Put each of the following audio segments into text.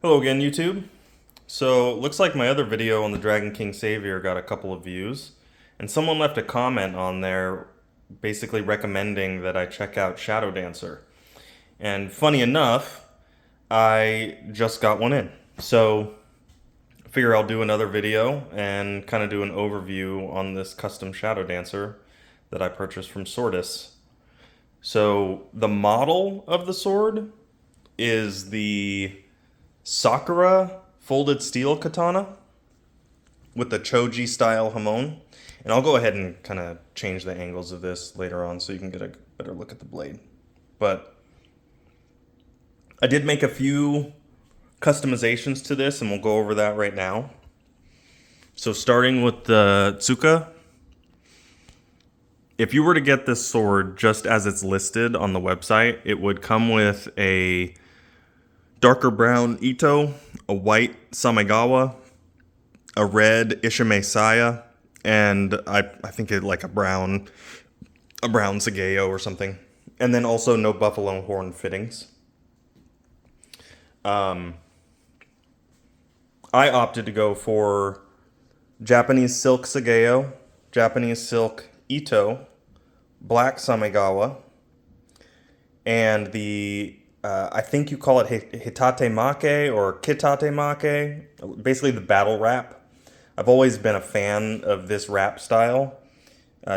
Hello again, YouTube. So, looks like my other video on the Dragon King Savior got a couple of views, and someone left a comment on there basically recommending that I check out Shadowdancer. And funny enough, I just got one in. So, I figure I'll do another video and kind of do an overview on this custom Shadowdancer that I purchased from Sortis. So, the model of the sword is the Sakura folded steel katana with the choji style hamon. And I'll go ahead and kind of change the angles of this later on so you can get a better look at the blade. But I did make a few customizations to this, and we'll go over that right now. So starting with the Tsuka, if you were to get this sword just as it's listed on the website, it would come with a darker brown Ito, a white Samegawa, a red Ishime Saya, and I think it like a brown Sageo or something. And then also no buffalo horn fittings. I opted to go for Japanese silk Sageo, Japanese silk Ito, black Samegawa, and the I think you call it hitate make or kitate make, basically the battle wrap. I've always been a fan of this wrap style,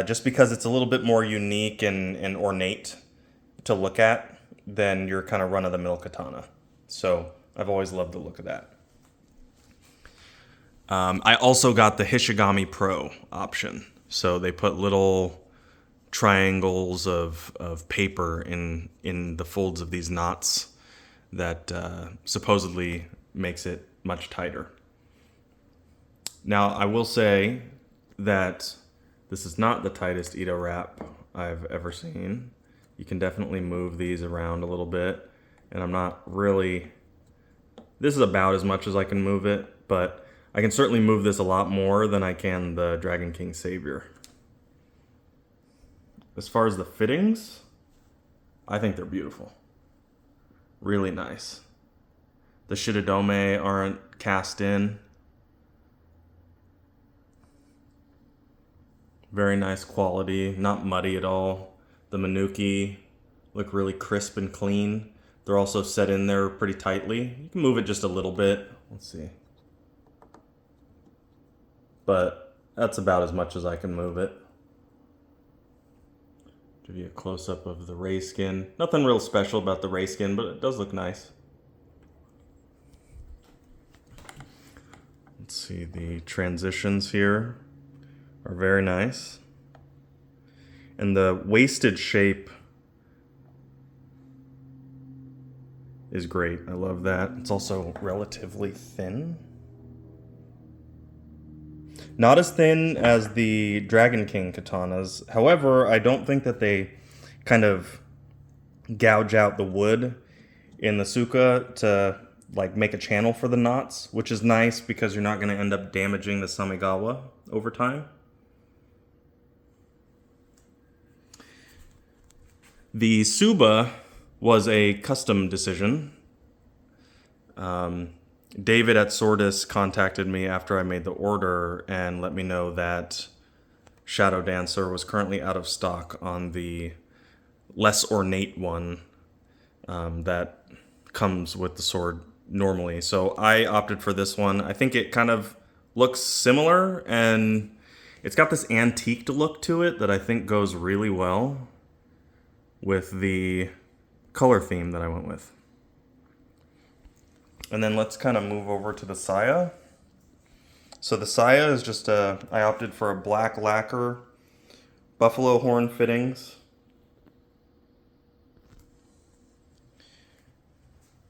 just because it's a little bit more unique and ornate to look at than your kind of run-of-the-mill katana. So I've always loved the look of that. I also got the Hishigami Pro option. So they put little triangles of paper in the folds of these knots that supposedly makes it much tighter. Now, I will say that this is not the tightest Ito wrap I've ever seen. You can definitely move these around a little bit, and I'm not really... This is about as much as I can move it, but I can certainly move this a lot more than I can the Dragon King Savior. As far as the fittings, I think they're beautiful. Really nice. The shidodome aren't cast in. Very nice quality, not muddy at all. The Manuki look really crisp and clean. They're also set in there pretty tightly. You can move it just a little bit. Let's see. But that's about as much as I can move it. Give you a close-up of the ray skin. Nothing real special about the ray skin, but it does look nice. Let's see, the transitions here are very nice. And the waisted shape is great. I love that. It's also relatively thin. Not as thin as the Dragon King katanas. However, I don't think that they kind of gouge out the wood in the Tsuka to like make a channel for the knots, which is nice because you're not going to end up damaging the Samegawa over time. The Tsuba was a custom decision. David at Sortis contacted me after I made the order and let me know that Shadowdancer was currently out of stock on the less ornate one that comes with the sword normally. So I opted for this one. I think it kind of looks similar, and it's got this antiqued look to it that I think goes really well with the color theme that I went with. And then let's kind of move over to the Saya. So the Saya is just I opted for a black lacquer, buffalo horn fittings.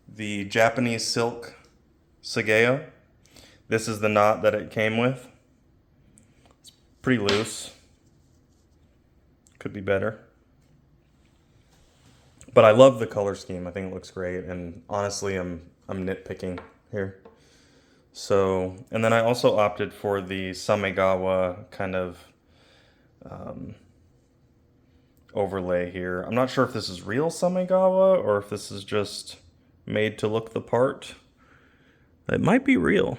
The Japanese silk Sageo. This is the knot that it came with. It's pretty loose. Could be better. But I love the color scheme. I think it looks great. And honestly, I'm nitpicking here. So, and then I also opted for the Samegawa kind of overlay here. I'm not sure if this is real Samegawa or if this is just made to look the part. It might be real.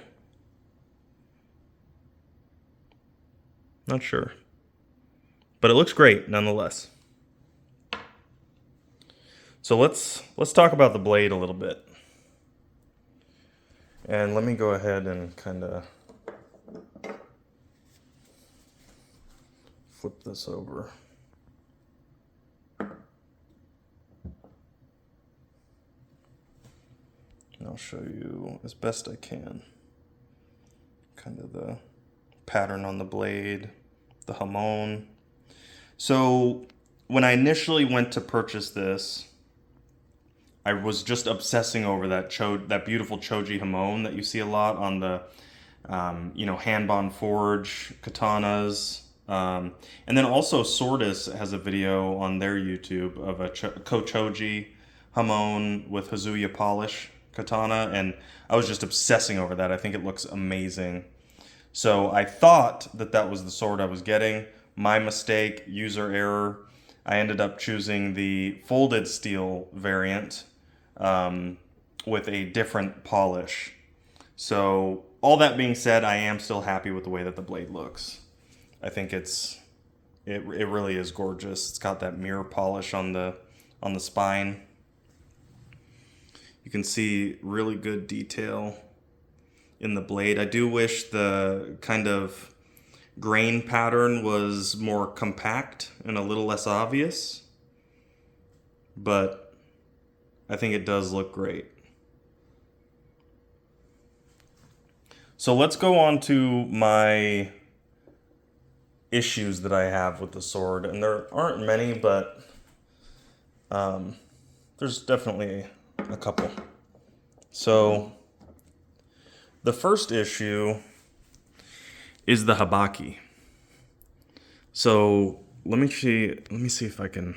Not sure. But it looks great nonetheless. So let's talk about the blade a little bit. And let me go ahead and kind of flip this over. And I'll show you as best I can kind of the pattern on the blade, the hamon. So when I initially went to purchase this, I was just obsessing over that beautiful choji hamon that you see a lot on the Hanbon Forge katanas. And then also Swordus has a video on their YouTube of a kochoji hamon with Hazuya polish katana, and I was just obsessing over that. I think it looks amazing. So I thought that was the sword I was getting. My mistake, user error. I ended up choosing the folded steel variant with a different polish. So all that being said, I am still happy with the way that the blade looks. I think it really is gorgeous. It's got that mirror polish on the spine. You can see really good detail in the blade. I do wish the kind of grain pattern was more compact and a little less obvious, but I think it does look great. So let's go on to my issues that I have with the sword, and there aren't many, but there's definitely a couple. So the first issue is the habaki. So let me see if I can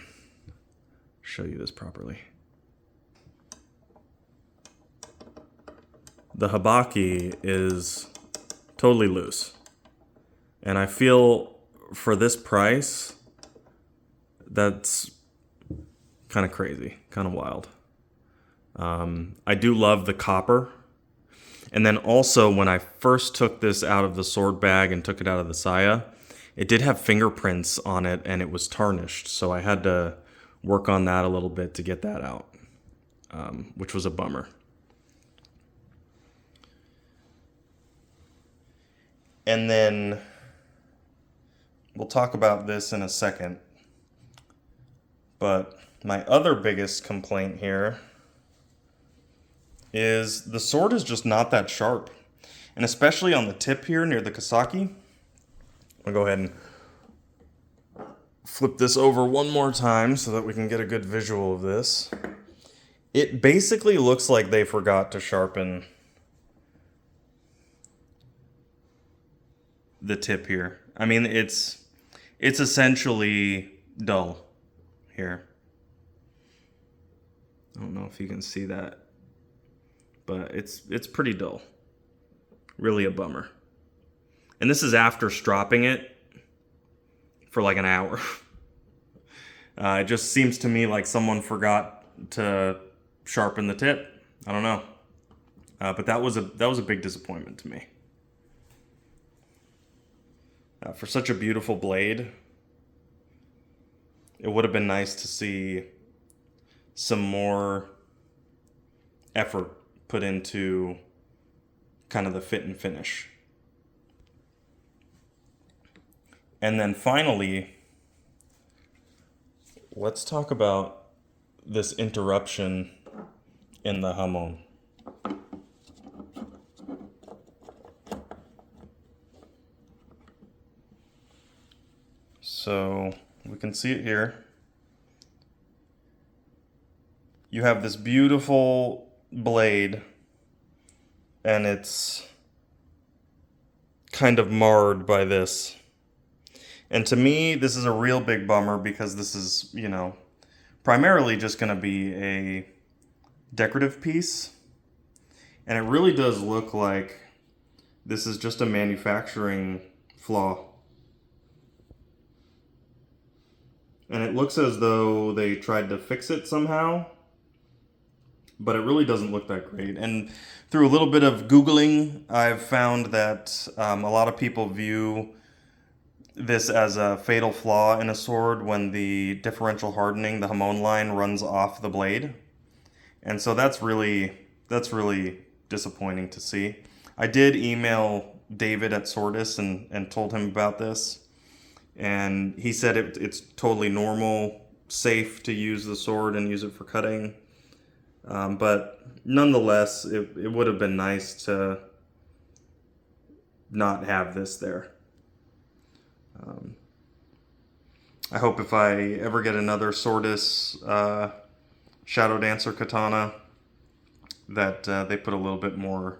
show you this properly. The habaki is totally loose, and I feel for this price that's kind of crazy, kind of wild. I do love the copper. And then also, when I first took this out of the sword bag and took it out of the saya, it did have fingerprints on it and it was tarnished. So I had to work on that a little bit to get that out, which was a bummer. And then we'll talk about this in a second. But my other biggest complaint here is the sword is just not that sharp. And especially on the tip here near the Kasaki. I'll go ahead and flip this over one more time so that we can get a good visual of this. It basically looks like they forgot to sharpen the tip here. I mean, it's essentially dull here. I don't know if you can see that, but it's pretty dull. Really a bummer. And this is after stropping it for like an hour. It just seems to me like someone forgot to sharpen the tip. I don't know. But that was a big disappointment to me. For such a beautiful blade, it would have been nice to see some more effort put into kind of the fit and finish. And then finally, let's talk about this interruption in the hamon. So we can see it here. You have this beautiful blade, and it's kind of marred by this. And to me, this is a real big bummer because this is, primarily just going to be a decorative piece. And it really does look like this is just a manufacturing flaw. And it looks as though they tried to fix it somehow. but it really doesn't look that great. And through a little bit of Googling, I've found that a lot of people view this as a fatal flaw in a sword when the differential hardening, the hamon line, runs off the blade. And so that's really disappointing to see. I did email David at Sortis and told him about this. And he said it's totally normal, safe to use the sword and use it for cutting. But nonetheless, it would have been nice to not have this there. I hope if I ever get another Sortis Shadowdancer katana that they put a little bit more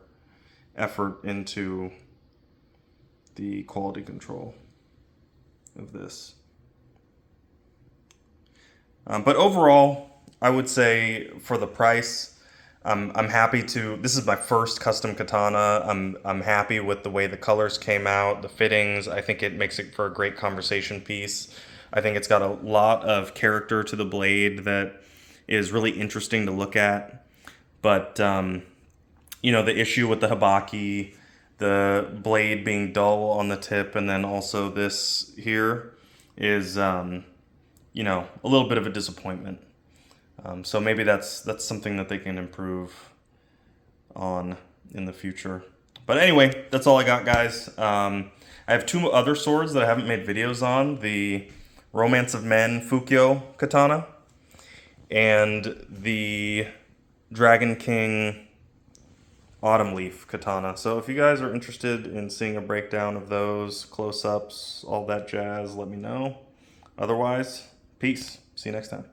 effort into the quality control of this. But overall, I would say for the price, I'm happy to. This is my first custom katana. I'm happy with the way the colors came out, the fittings. I think it makes it for a great conversation piece. I think it's got a lot of character to the blade that is really interesting to look at. But the issue with the hibaki, the blade being dull on the tip, and then also this here is a little bit of a disappointment. So maybe that's something that they can improve on in the future. But anyway, that's all I got, guys. I have two other swords that I haven't made videos on. The Romance of Men Fukyo katana and the Dragon King Autumn Leaf katana. So if you guys are interested in seeing a breakdown of those, close-ups, all that jazz, let me know. Otherwise, peace. See you next time.